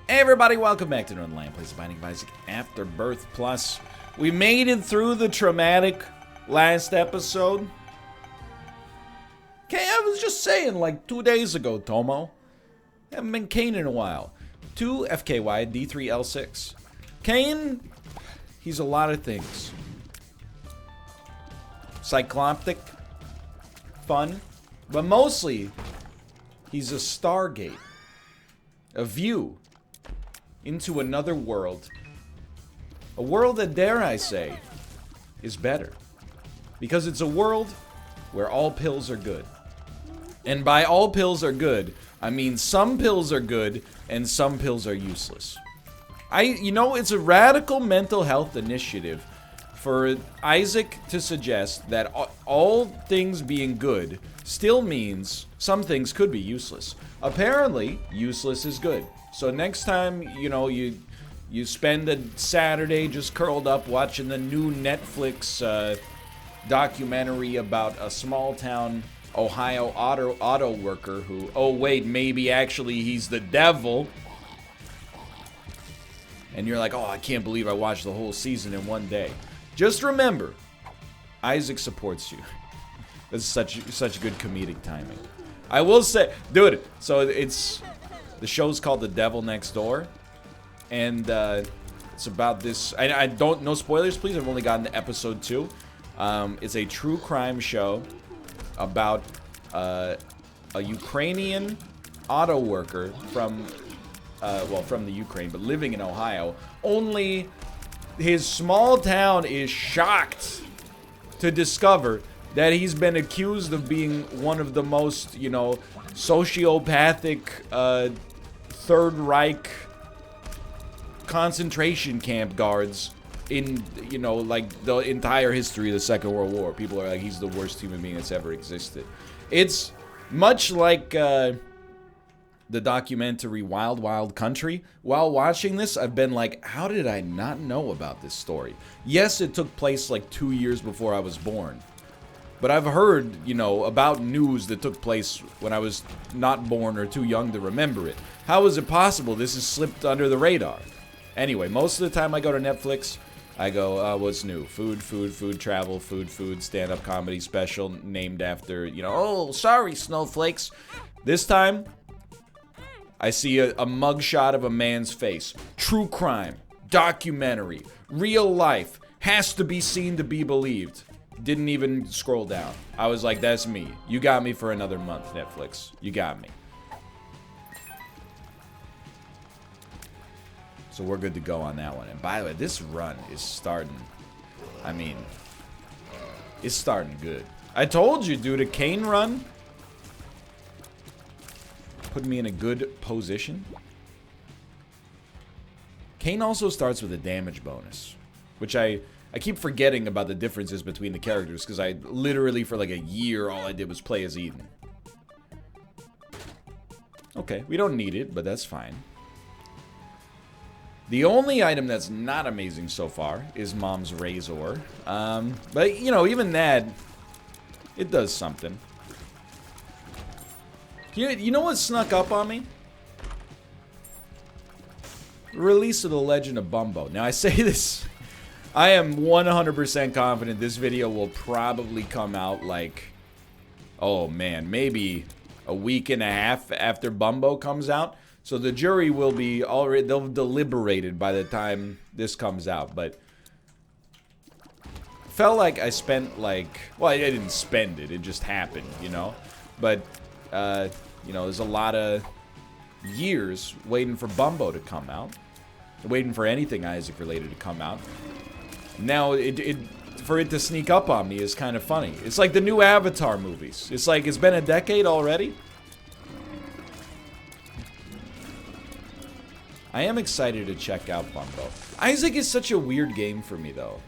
Hey everybody, welcome back to Northernlion, Plays the Binding of Isaac Afterbirth Plus. We made it through the traumatic last episode. Okay, I was just saying like 2 days ago, Tomo. Haven't been Kane in a while. 2 FKY D3L6. Kane, he's a lot of things. Cycloptic, fun, but mostly he's a stargate. A view into another world. A world that, dare I say, is better. Because it's a world where all pills are good. And by all pills are good, I mean some pills are good and some pills are useless. It's a radical mental health initiative for Isaac to suggest that all things being good still means some things could be useless. Apparently, useless is good. So next time, you spend a Saturday just curled up watching the new Netflix documentary about a small town Ohio auto worker who, oh wait, maybe actually he's the devil. And you're like, oh, I can't believe I watched the whole season in one day. Just remember, Isaac supports you. That's such good comedic timing. I will say, dude, so the show's called The Devil Next Door, and it's about this. I don't know spoilers, please. I've only gotten to episode 2. It's a true crime show about a Ukrainian auto worker from the Ukraine, but living in Ohio. Only his small town is shocked to discover that he's been accused of being one of the most, sociopathic, Third Reich concentration camp guards in, like the entire history of the Second World War. People are like, he's the worst human being that's ever existed. It's much like the documentary Wild Wild Country. While watching this, I've been like, how did I not know about this story? Yes, it took place like 2 years before I was born. But I've heard, about news that took place when I was not born or too young to remember it. How is it possible this has slipped under the radar? Anyway, most of the time I go to Netflix, I go, what's new? Food, travel, food, stand-up comedy special named after, oh, sorry, snowflakes. This time, I see a mugshot of a man's face. True crime, documentary, real life, has to be seen to be believed. Didn't even scroll down. I was like, that's me. You got me for another month, Netflix. You got me. So we're good to go on that one. And by the way, this run is starting. It's starting good. I told you, dude, a Kane run put me in a good position. Kane also starts with a damage bonus, which I keep forgetting about the differences between the characters because I literally, for like a year, all I did was play as Eden. Okay, we don't need it, but that's fine. The only item that's not amazing so far is Mom's Razor. But, even that, it does something. You know what snuck up on me? Release of The Legend of Bumbo. Now, I say this... I am 100% confident this video will probably come out like, oh man, maybe a week and a half after Bumbo comes out. So the jury will be already, they'll have deliberated by the time this comes out. But felt like I spent like, well, I didn't spend it, it just happened, But, there's a lot of years waiting for Bumbo to come out. Waiting for anything Isaac related to come out. Now, for it to sneak up on me is kind of funny. It's like the new Avatar movies. It's like, it's been a decade already. I am excited to check out Bumbo. Isaac is such a weird game for me, though.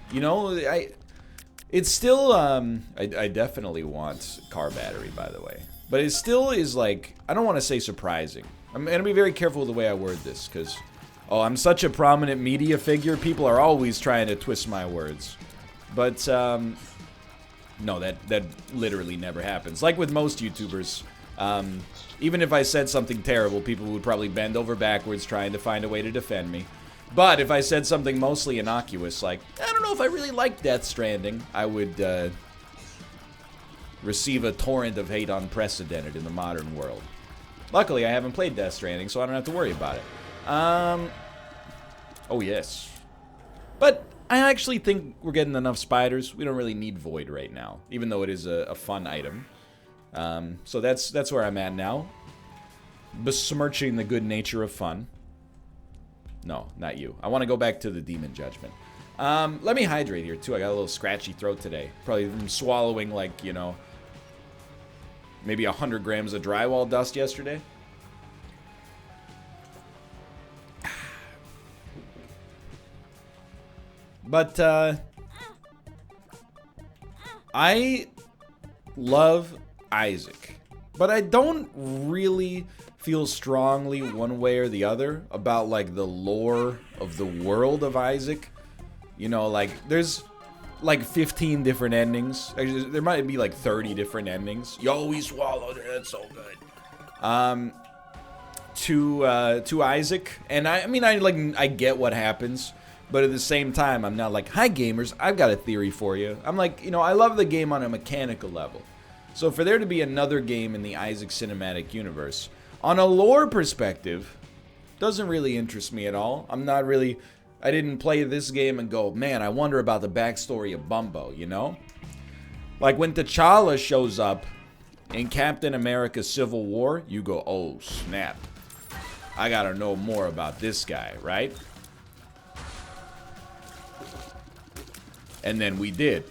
It's still, I definitely want car battery, by the way. But it still is like, I don't want to say surprising. I'm going to be very careful with the way I word this, because... oh, I'm such a prominent media figure. People are always trying to twist my words. But, no, that literally never happens. Like with most YouTubers, Even if I said something terrible, people would probably bend over backwards trying to find a way to defend me. But if I said something mostly innocuous, like, I don't know if I really like Death Stranding, I would receive a torrent of hate unprecedented in the modern world. Luckily, I haven't played Death Stranding, so I don't have to worry about it. Oh, yes. But I actually think we're getting enough spiders. We don't really need Void right now, even though it is a fun item. So that's where I'm at now. Besmirching the good nature of fun. No, not you. I want to go back to the Demon Judgment. Let me hydrate here, too. I got a little scratchy throat today. Probably from swallowing, like, you know, maybe 100 grams of drywall dust yesterday. But, I love Isaac. But I don't really feel strongly one way or the other about, like, the lore of the world of Isaac. You know, like, there's, like, 15 different endings. There might be, like, 30 different endings. Yo, we swallowed it. That's so good. To Isaac. And I mean, I get what happens. But at the same time, I'm not like, hi, gamers, I've got a theory for you. I'm like, you know, I love the game on a mechanical level. So for there to be another game in the Isaac cinematic universe, on a lore perspective, doesn't really interest me at all. I'm not really... I didn't play this game and go, man, I wonder about the backstory of Bumbo, you know? Like when T'Challa shows up in Captain America Civil War, you go, oh, snap. I gotta know more about this guy, right? And then we did.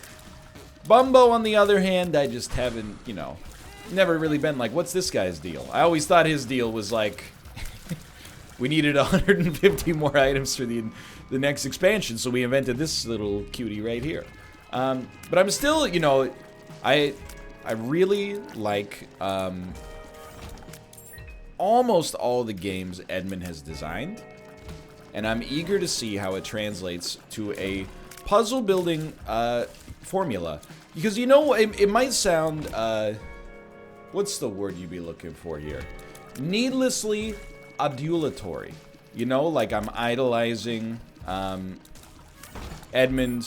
Bumbo, on the other hand, I just haven't, you know, never really been like, what's this guy's deal? I always thought his deal was like, we needed 150 more items for the next expansion, so we invented this little cutie right here. But I'm still, you know, I really like almost all the games Edmund has designed, and I'm eager to see how it translates to a puzzle building formula. Because, you know, it might sound, what's the word you'd be looking for here? Needlessly adulatory. You know, like I'm idolizing Edmund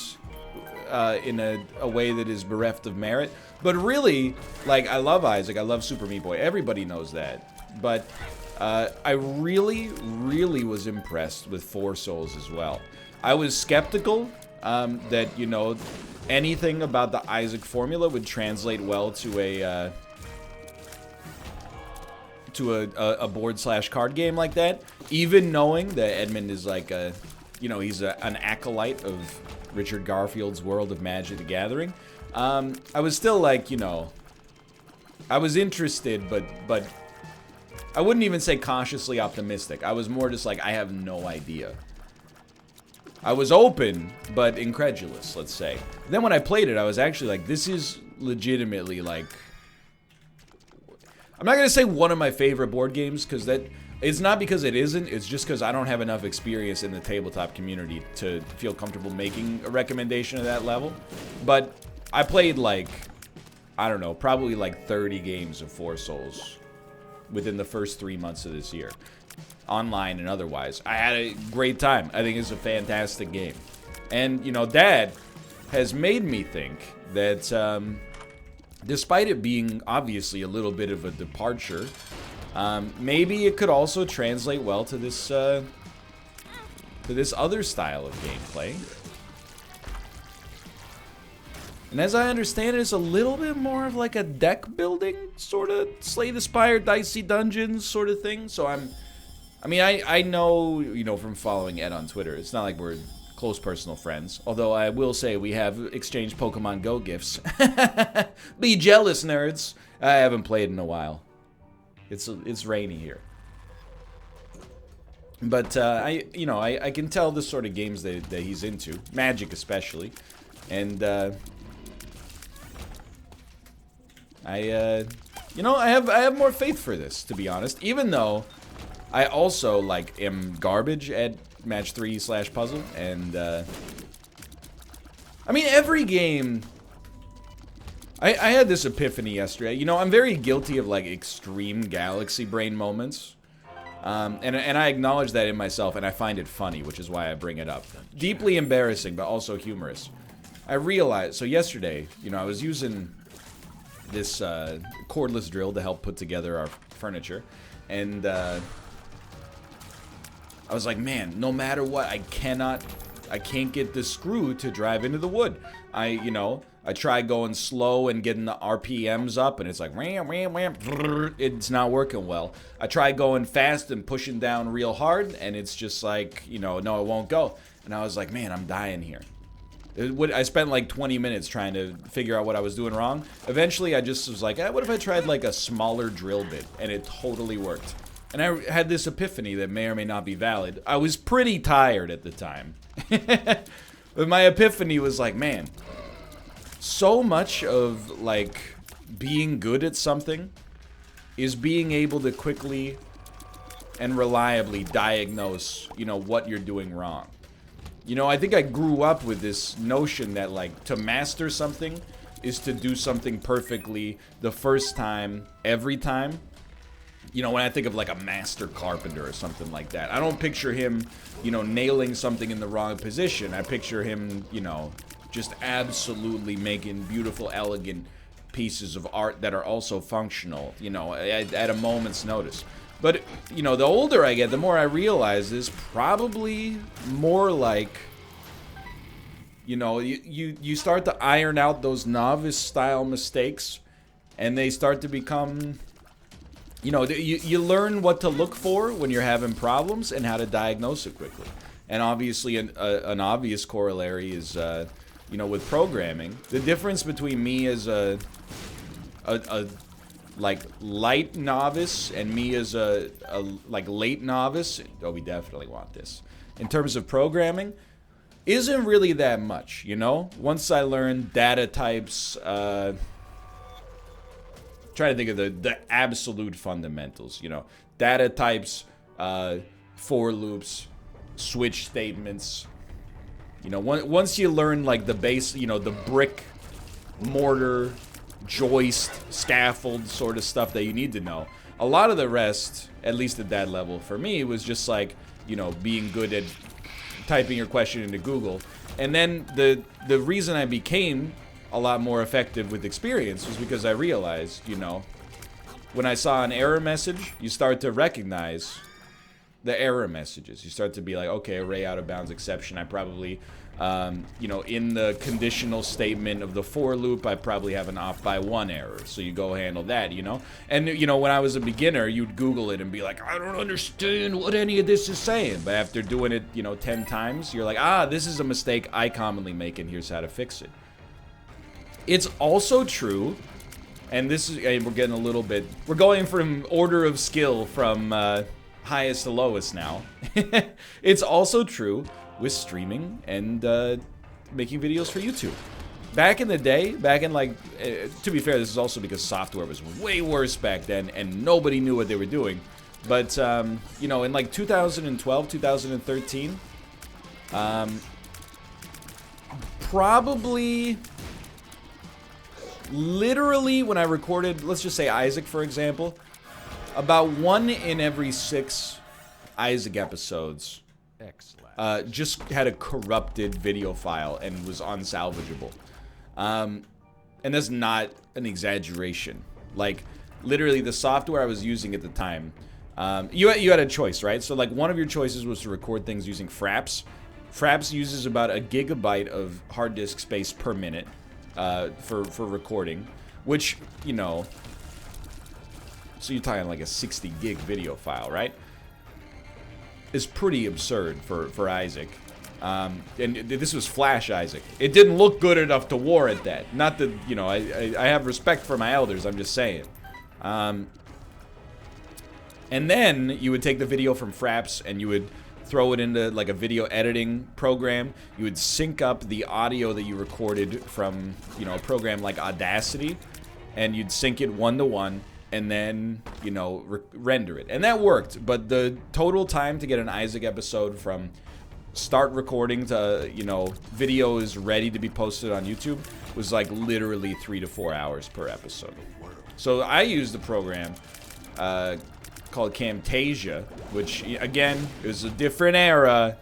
in a way that is bereft of merit. But really, like, I love Isaac, I love Super Meat Boy, everybody knows that. But I really, really was impressed with Four Souls as well. I was skeptical that, you know, anything about the Isaac formula would translate well to a board/card game like that, even knowing that Edmund is like a, you know, he's an acolyte of Richard Garfield's World of Magic the Gathering. I was still like, you know, I was interested, but I wouldn't even say cautiously optimistic. I was more just like, I have no idea. I was open, but incredulous, let's say. Then when I played it, I was actually like, this is legitimately like... I'm not going to say one of my favorite board games, because that... It's not because it isn't, it's just because I don't have enough experience in the tabletop community to feel comfortable making a recommendation of that level. But I played like, I don't know, probably like 30 games of Four Souls within the first 3 months of this year. Online and otherwise. I had a great time. I think it's a fantastic game. And, you know, Dad has made me think that, despite it being obviously a little bit of a departure, maybe it could also translate well to this other style of gameplay. And as I understand it, it's a little bit more of like a deck building sort of Slay the Spire, Dicey Dungeons sort of thing. So I know, you know, from following Ed on Twitter, it's not like we're close personal friends. Although I will say we have exchanged Pokemon Go gifts. Be jealous, nerds. I haven't played in a while. It's rainy here. But I can tell the sort of games that he's into, Magic especially, and I have more faith for this, to be honest. Even though I also like am garbage at match 3/puzzle, and I mean every game. I had this epiphany yesterday. You know, I'm very guilty of, like, extreme galaxy brain moments. And I acknowledge that in myself, and I find it funny, which is why I bring it up. Deeply embarrassing, but also humorous. I realized, so yesterday, you know, I was using this cordless drill to help put together our furniture, and I was like, man, no matter what, I can't get the screw to drive into the wood. I tried going slow and getting the RPMs up, and it's like, wham, wham, wham, it's not working well. I tried going fast and pushing down real hard, and it's just like, you know, no, it won't go. And I was like, man, I'm dying here. I spent like 20 minutes trying to figure out what I was doing wrong. Eventually, I just was like, what if I tried like a smaller drill bit? And it totally worked. And I had this epiphany that may or may not be valid. I was pretty tired at the time. But my epiphany was like, man, so much of, like, being good at something is being able to quickly and reliably diagnose, you know, what you're doing wrong. You know, I think I grew up with this notion that, like, to master something is to do something perfectly the first time, every time. You know, when I think of, like, a master carpenter or something like that, I don't picture him, you know, nailing something in the wrong position. I picture him, you know, just absolutely making beautiful, elegant pieces of art that are also functional, you know, at a moment's notice. But, you know, the older I get, the more I realize is probably more like, you know, you start to iron out those novice-style mistakes, and they start to become, you know, you learn what to look for when you're having problems and how to diagnose it quickly. And obviously, an obvious corollary is, you know, with programming, the difference between me as a like light novice and me as a like late novice, oh, we definitely want this, in terms of programming, isn't really that much, you know? Once I learned data types, try to think of the absolute fundamentals, you know, data types, for loops, switch statements. You know, once you learn, like, the base, you know, the brick, mortar, joist, scaffold sort of stuff that you need to know, a lot of the rest, at least at that level, for me, was just, like, you know, being good at typing your question into Google. And then the reason I became a lot more effective with experience was because I realized, you know, when I saw an error message, you start to recognize the error messages. You start to be like, okay, array out of bounds exception. I probably, you know, in the conditional statement of the for loop, I probably have an off by one error. So you go handle that, you know? And, you know, when I was a beginner, you'd Google it and be like, I don't understand what any of this is saying. But after doing it, you know, 10 times, you're like, this is a mistake I commonly make, and here's how to fix it. It's also true, and this is, we're getting a little bit, we're going from order of skill from, highest to lowest now. It's also true with streaming and making videos for YouTube. Back in the day, back in, like, to be fair, this is also because software was way worse back then and nobody knew what they were doing. But, you know, in like 2012, 2013, probably, literally, when I recorded, let's just say Isaac, for example, about 1 in every 6 Isaac episodes just had a corrupted video file and was unsalvageable. And that's not an exaggeration. Like, literally, the software I was using at the time, you had a choice, right? So, like, one of your choices was to record things using Fraps. Fraps uses about 1 gigabyte of hard disk space per minute for recording, which, you know, so you're talking like a 60 gig video file, right? Is pretty absurd for Isaac. And this was Flash Isaac. It didn't look good enough to warrant that. Not that, you know, I have respect for my elders, I'm just saying. And then you would take the video from Fraps and you would throw it into like a video editing program. You would sync up the audio that you recorded from, you know, a program like Audacity, and you'd sync it 1-to-1. And then, you know, render it. And that worked, but the total time to get an Isaac episode from start recording to, you know, video is ready to be posted on YouTube was like literally 3 to 4 hours per episode. So I used the program called Camtasia, which, again, it was a different era.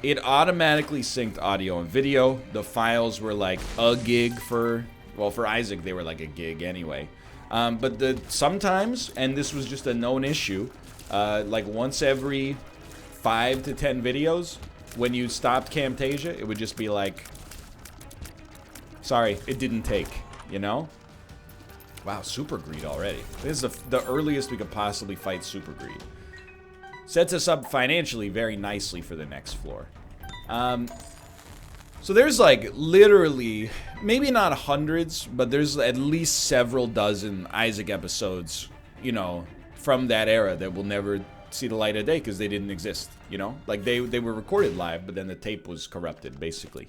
It automatically synced audio and video. The files were like a gig for, well, for Isaac, they were like a gig anyway. But sometimes, and this was just a known issue, like once every 5 to 10 videos, when you stopped Camtasia, it would just be like, sorry, it didn't take, you know? Wow, Super Greed already. This is the earliest we could possibly fight Super Greed. Sets us up financially very nicely for the next floor. So there's like literally, maybe not hundreds, but there's at least several dozen Isaac episodes, you know, from that era that will never see the light of day because they didn't exist, you know? Like they were recorded live, but then the tape was corrupted, basically.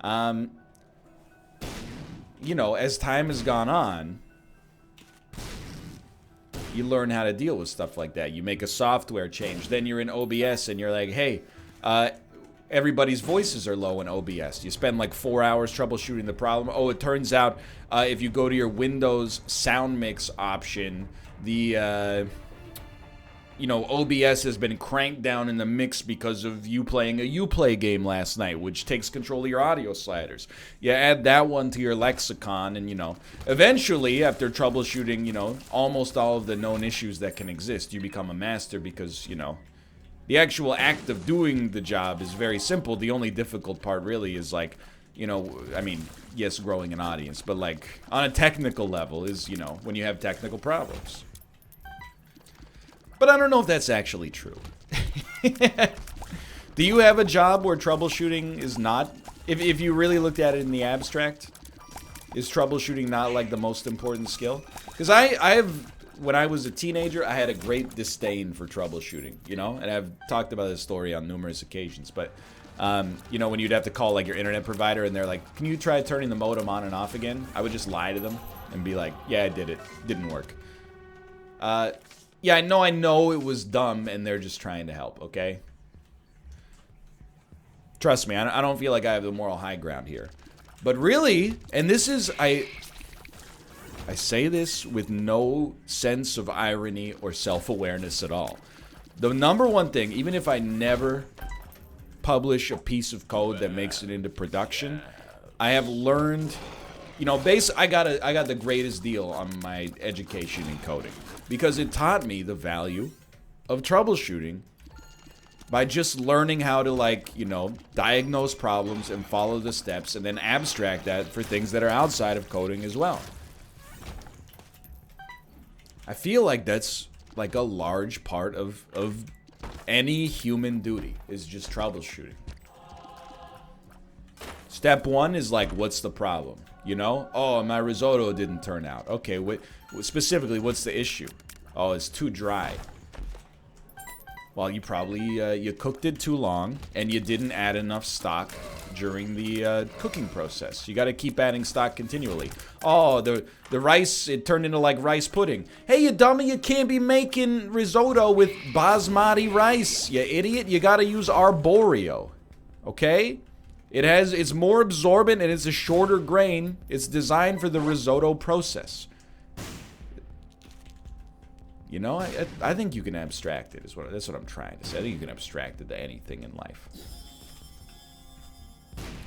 You know, as time has gone on, you learn how to deal with stuff like that. You make a software change. Then you're in OBS and you're like, hey, everybody's voices are low in OBS. You spend like 4 hours troubleshooting the problem. Oh, it turns out if you go to your Windows sound mix option, the, you know, OBS has been cranked down in the mix because of you playing a Uplay game last night, which takes control of your audio sliders. You add that one to your lexicon, and, you know, eventually, after troubleshooting, you know, almost all of the known issues that can exist, you become a master because, you know, the actual act of doing the job is very simple. The only difficult part really is, like, you know, I mean, yes, growing an audience, but, like, on a technical level is, you know, when you have technical problems. But I don't know if that's actually true. Do you have a job where troubleshooting is not, if you really looked at it in the abstract, is troubleshooting not like the most important skill? Because when I was a teenager, I had a great disdain for troubleshooting, you know? And I've talked about this story on numerous occasions, but, you know, when you'd have to call like your internet provider and they're like, can you try turning the modem on and off again? I would just lie to them and be like, yeah, I did it. Didn't work. Yeah, I know it was dumb, and they're just trying to help, okay? Trust me, I don't feel like I have the moral high ground here. But really, and this is, I say this with no sense of irony or self-awareness at all. The number one thing, even if I never publish a piece of code that makes it into production, I have learned, you know, I got the greatest deal on my education in coding. Because it taught me the value of troubleshooting by just learning how to, like, you know, diagnose problems and follow the steps and then abstract that for things that are outside of coding as well. I feel like that's like a large part of any human duty is just troubleshooting. Step one is like, what's the problem? You know? Oh, my risotto didn't turn out. Okay, specifically, what's the issue? Oh, it's too dry. Well, you probably, you cooked it too long, and you didn't add enough stock during the cooking process. You gotta keep adding stock continually. Oh, the rice, it turned into like rice pudding. Hey, you dummy, you can't be making risotto with basmati rice, you idiot. You gotta use arborio. Okay? It's more absorbent and it's a shorter grain. It's designed for the risotto process. You know, I think you can abstract it. That's what I'm trying to say. I think you can abstract it to anything in life.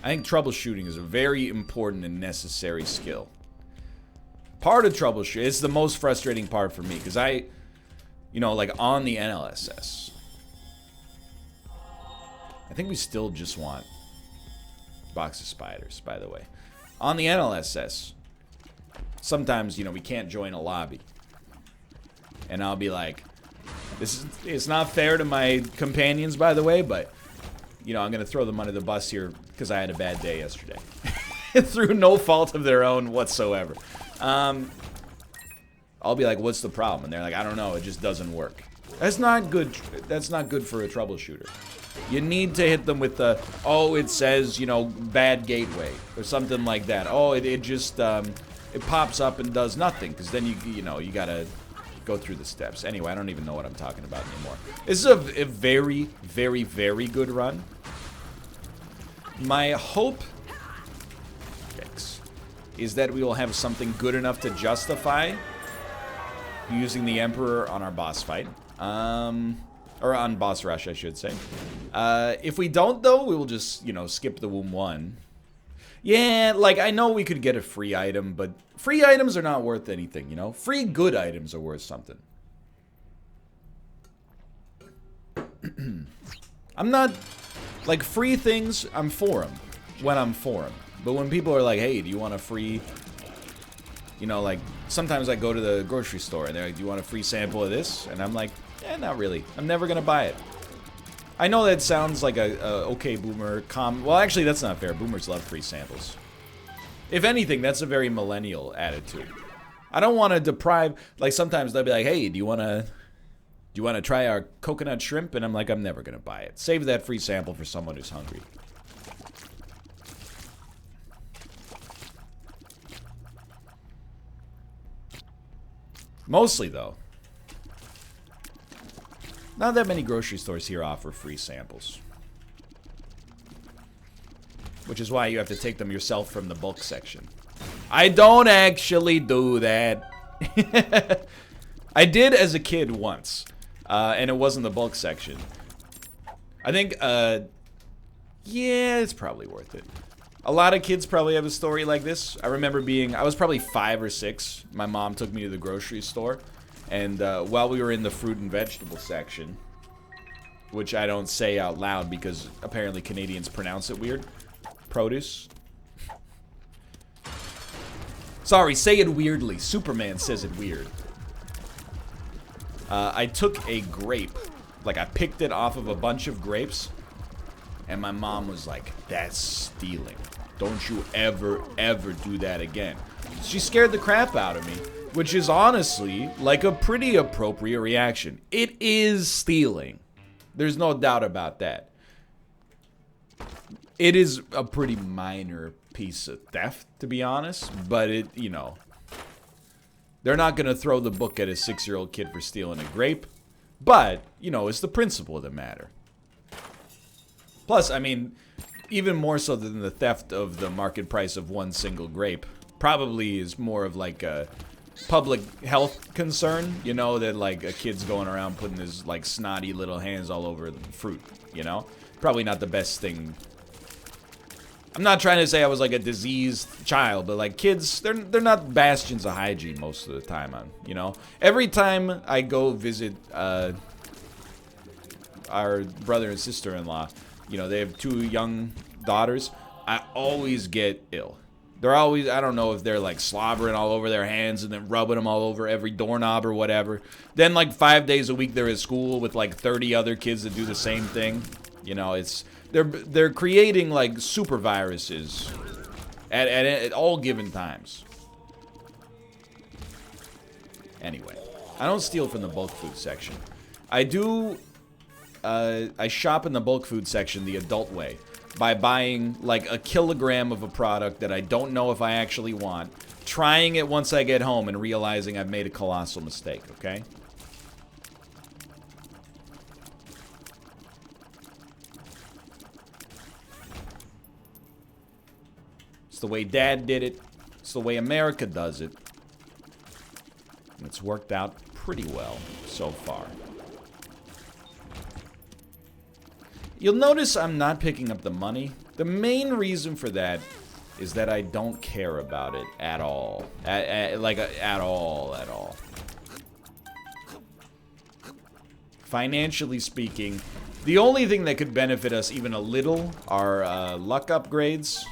I think troubleshooting is a very important and necessary skill. Part of troubleshooting, it's the most frustrating part for me because you know, like on the NLSS, I think we still just want box of spiders, by the way. On the NLSS, sometimes, you know, we can't join a lobby. And I'll be like, it's not fair to my companions, by the way, but, you know, I'm going to throw them under the bus here because I had a bad day yesterday. Through no fault of their own whatsoever. I'll be like, what's the problem? And they're like, I don't know, it just doesn't work. That's not good. That's not good for a troubleshooter. You need to hit them with the, oh, it says, you know, bad gateway or something like that. Oh, it just, it pops up and does nothing because then you know, you gotta Go through the steps. Anyway, I don't even know what I'm talking about anymore. This is a very, very, very good run. My hope is that we will have something good enough to justify using the Emperor on our boss fight. Or on boss rush, I should say. If we don't, though, we will just, you know, skip the Womb 1. Yeah, like, I know we could get a free item, but free items are not worth anything, you know? Free good items are worth something. I'm not... Like, free things, I'm for them. When I'm for them. But when people are like, hey, do you want a free... You know, like, sometimes I go to the grocery store and they're like, do you want a free sample of this? And I'm like, eh, not really. I'm never gonna buy it. I know that sounds like a okay boomer well, actually, that's not fair. Boomers love free samples. If anything, that's a very millennial attitude. I don't want to deprive... Like, sometimes they'll be like, hey, do you want to try our coconut shrimp? And I'm like, I'm never gonna buy it. Save that free sample for someone who's hungry. Mostly, though. Not that many grocery stores here offer free samples. Which is why you have to take them yourself from the bulk section. I don't actually do that. I did as a kid once. And it wasn't the bulk section. I think, yeah, it's probably worth it. A lot of kids probably have a story like this. I remember I was probably 5 or 6. My mom took me to the grocery store. And while we were in the fruit and vegetable section, which I don't say out loud because apparently Canadians pronounce it weird. Produce. Sorry, say it weirdly. Superman says it weird. I took a grape. Like, I picked it off of a bunch of grapes. And my mom was like, that's stealing. Don't you ever, ever do that again. She scared the crap out of me. Which is honestly, like, a pretty appropriate reaction. It is stealing. There's no doubt about that. It is a pretty minor piece of theft, to be honest. But it, you know... They're not going to throw the book at a 6-year-old kid for stealing a grape. But, you know, it's the principle of the matter. Plus, I mean, even more so than the theft of the market price of one single grape, probably is more of like a public health concern, you know, that like a kid's going around putting his like snotty little hands all over the fruit, you know? Probably not the best thing. I'm not trying to say I was like a diseased child, but like kids, they're not bastions of hygiene most of the time, you know? Every time I go visit our brother and sister-in-law, you know, they have 2 young daughters, I always get ill. They're always, I don't know if they're like slobbering all over their hands and then rubbing them all over every doorknob or whatever. Then like 5 days a week they're at school with like 30 other kids that do the same thing. You know, it's, they're creating like super viruses at all given times. Anyway, I don't steal from the bulk food section. I do, I shop in the bulk food section the adult way. By buying like a kilogram of a product that I don't know if I actually want, trying it once I get home and realizing I've made a colossal mistake, okay? It's the way Dad did it. It's the way America does it. And it's worked out pretty well so far. You'll notice I'm not picking up the money. The main reason for that is that I don't care about it at all. At all. Financially speaking, the only thing that could benefit us even a little are luck upgrades.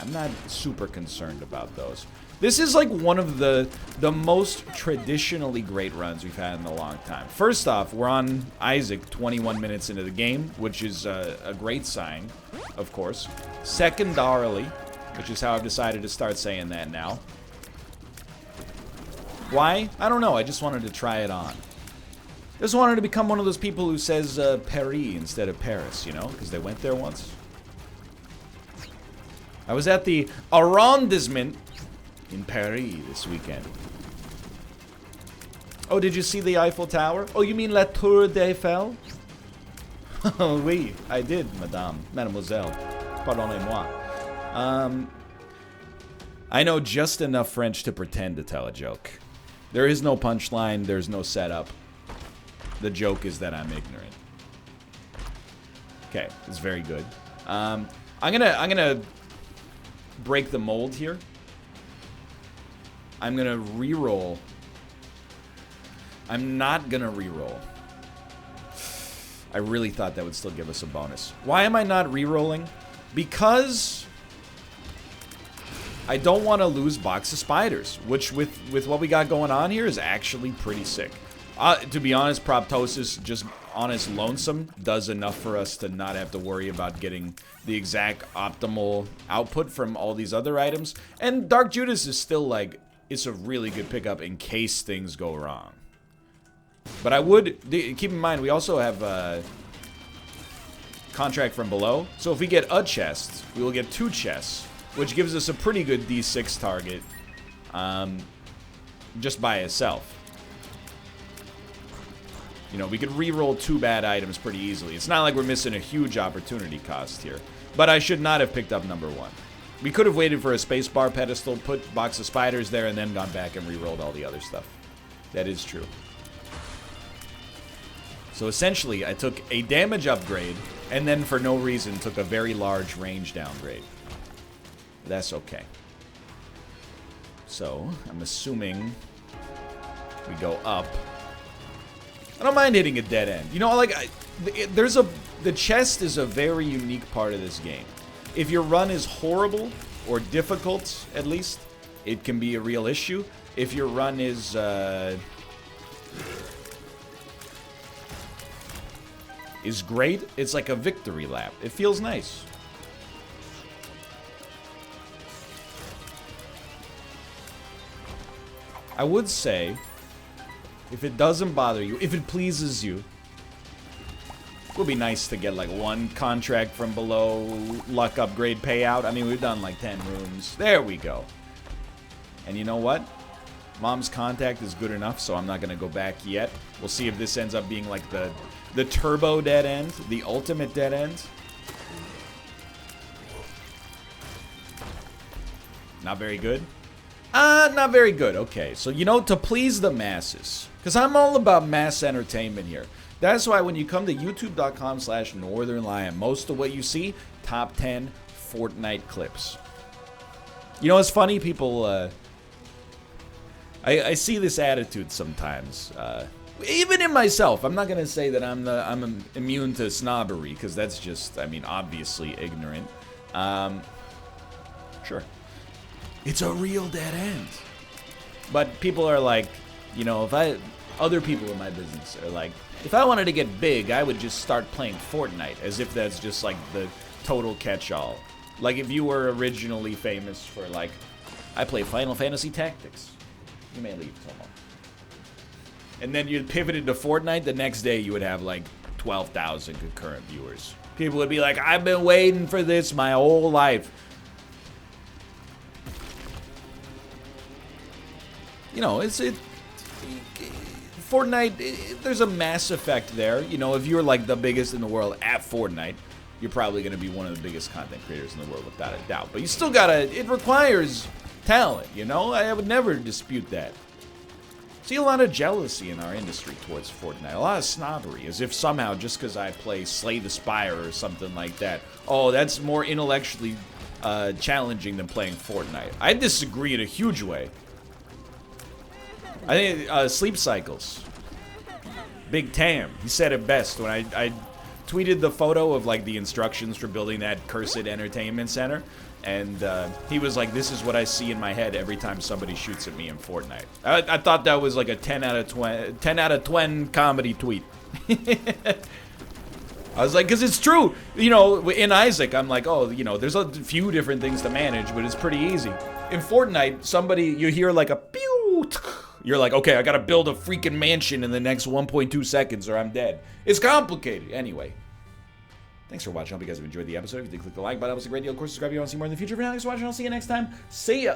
I'm not super concerned about those. This is like one of the most traditionally great runs we've had in a long time. First off, we're on Isaac 21 minutes into the game, which is a great sign, of course. Secondarily, which is how I've decided to start saying that now. Why? I don't know. I just wanted to try it on. Just wanted to become one of those people who says Paris instead of Paris, you know, because they went there once. I was at the arrondissement in Paris this weekend. Oh, did you see the Eiffel Tower? Oh, you mean La Tour d'Eiffel? Oh, oui, I did, madame, mademoiselle. Pardonnez-moi. I know just enough French to pretend to tell a joke. There is no punchline, there's no setup. The joke is that I'm ignorant. Okay, it's very good. I'm gonna break the mold here. I'm gonna reroll. I'm not gonna reroll. I really thought that would still give us a bonus. Why am I not rerolling? Because I don't want to lose Box of Spiders, which with what we got going on here is actually pretty sick. To be honest, Proptosis, just honest lonesome, does enough for us to not have to worry about getting the exact optimal output from all these other items. And Dark Judas is still like, it's a really good pickup in case things go wrong. But I would, keep in mind, we also have Contract from Below. So if we get a chest, we will get 2 chests, which gives us a pretty good D6 target just by itself. You know, we could re-roll 2 bad items pretty easily. It's not like we're missing a huge opportunity cost here. But I should not have picked up number 1. We could have waited for a spacebar pedestal, put Box of Spiders there, and then gone back and re-rolled all the other stuff. That is true. So essentially, I took a damage upgrade, and then for no reason took a very large range downgrade. That's okay. So, I'm assuming we go up. I don't mind hitting a dead end. You know, like, the chest is a very unique part of this game. If your run is horrible, or difficult, at least, it can be a real issue. If your run is great, it's like a victory lap. It feels nice. I would say, if it doesn't bother you, if it pleases you, it would be nice to get like 1 contract from below luck upgrade payout. I mean, we've done like 10 rooms. There we go. And you know what? Mom's contact is good enough, so I'm not going to go back yet. We'll see if this ends up being like the turbo dead end, the ultimate dead end. Not very good. Not very good. Okay, so you know, to please the masses, because I'm all about mass entertainment here. That's why when you come to youtube.com/Northernlion, most of what you see, top 10 Fortnite clips. You know, it's funny, people, I see this attitude sometimes, even in myself. I'm not going to say that I'm immune to snobbery, because that's just, I mean, obviously ignorant. Sure. It's a real dead end. But people are like, you know, other people in my business are like, if I wanted to get big, I would just start playing Fortnite, as if that's just like the total catch-all. Like if you were originally famous for like, I play Final Fantasy Tactics. You may leave, Tomo. And then you'd pivoted to Fortnite, the next day you would have like 12,000 concurrent viewers. People would be like, I've been waiting for this my whole life. You know, Fortnite, there's a mass effect there. You know, if you're like the biggest in the world at Fortnite, you're probably going to be one of the biggest content creators in the world without a doubt. But you still gotta, it requires talent, you know? I would never dispute that. See a lot of jealousy in our industry towards Fortnite. A lot of snobbery, as if somehow just because I play Slay the Spire or something like that, oh, that's more intellectually challenging than playing Fortnite. I disagree in a huge way. I think Sleep Cycles, Big Tam, he said it best when I tweeted the photo of like the instructions for building that cursed entertainment center, and he was like, this is what I see in my head every time somebody shoots at me in Fortnite. I thought that was like a 10 out of 20 comedy tweet. I was like, because it's true. You know, in Isaac, I'm like, oh, you know, there's a few different things to manage, but it's pretty easy. In Fortnite, you hear like a pew. You're like, okay, I gotta build a freaking mansion in the next 1.2 seconds or I'm dead. It's complicated. Anyway, thanks for watching. I hope you guys have enjoyed the episode. If you did, click the like button. That was a great deal. Of course, subscribe if you want to see more in the future. For now, thanks for watching. I'll see you next time. See ya.